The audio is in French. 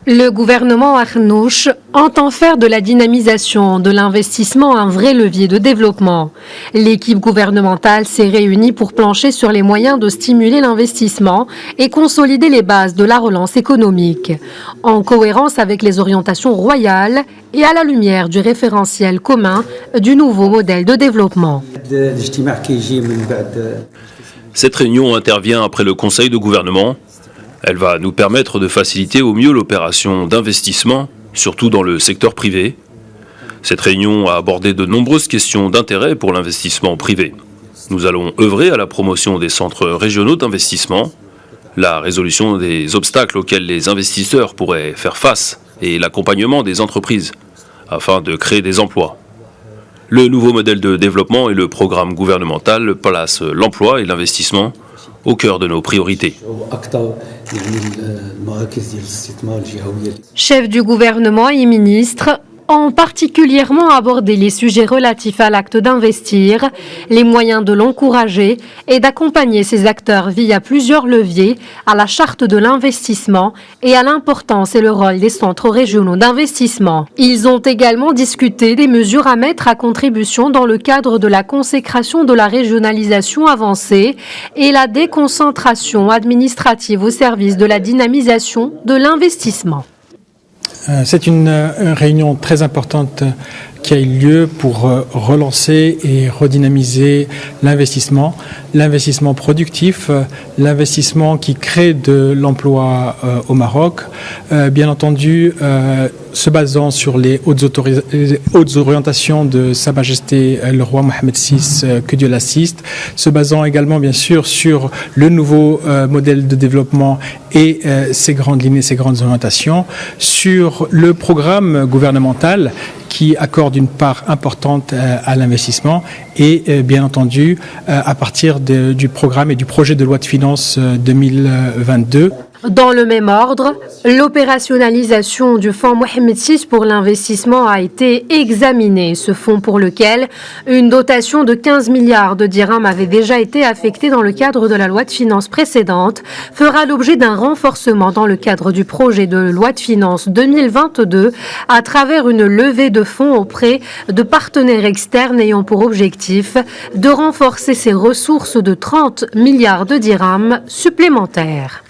Le gouvernement Arnouch entend faire de la dynamisation de l'investissement un vrai levier de développement. L'équipe gouvernementale s'est réunie pour plancher sur les moyens de stimuler l'investissement et consolider les bases de la relance économique, en cohérence avec les orientations royales et à la lumière du référentiel commun du nouveau modèle de développement. Cette réunion intervient après le Conseil de gouvernement. Elle va nous permettre de faciliter au mieux l'opération d'investissement, surtout dans le secteur privé. Cette réunion a abordé de nombreuses questions d'intérêt pour l'investissement privé. Nous allons œuvrer à la promotion des centres régionaux d'investissement, la résolution des obstacles auxquels les investisseurs pourraient faire face et l'accompagnement des entreprises afin de créer des emplois. Le nouveau modèle de développement et le programme gouvernemental placent l'emploi et l'investissement au cœur de nos priorités. Chef du gouvernement et ministre ont particulièrement abordé les sujets relatifs à l'acte d'investir, les moyens de l'encourager et d'accompagner ces acteurs via plusieurs leviers à la charte de l'investissement et à l'importance et le rôle des centres régionaux d'investissement. Ils ont également discuté des mesures à mettre à contribution dans le cadre de la consécration de la régionalisation avancée et la déconcentration administrative au service de la dynamisation de l'investissement. C'est une réunion très importante qui a eu lieu pour relancer et redynamiser l'investissement productif, l'investissement qui crée de l'emploi au Maroc, bien entendu se basant sur les hautes orientations de Sa Majesté le roi Mohamed VI, que Dieu l'assiste, se basant également bien sûr sur le nouveau modèle de développement et ses grandes lignes et ses grandes orientations, sur le programme gouvernemental qui accorde une part importante à l'investissement et bien entendu à partir du programme et du projet de loi de finances 2022. Dans le même ordre, l'opérationnalisation du fonds Mohamed VI pour l'investissement a été examinée. Ce fonds pour lequel une dotation de 15 milliards de dirhams avait déjà été affectée dans le cadre de la loi de finances précédente fera l'objet d'un renforcement dans le cadre du projet de loi de finances 2022 à travers une levée de fonds auprès de partenaires externes ayant pour objectif de renforcer ses ressources de 30 milliards de dirhams supplémentaires.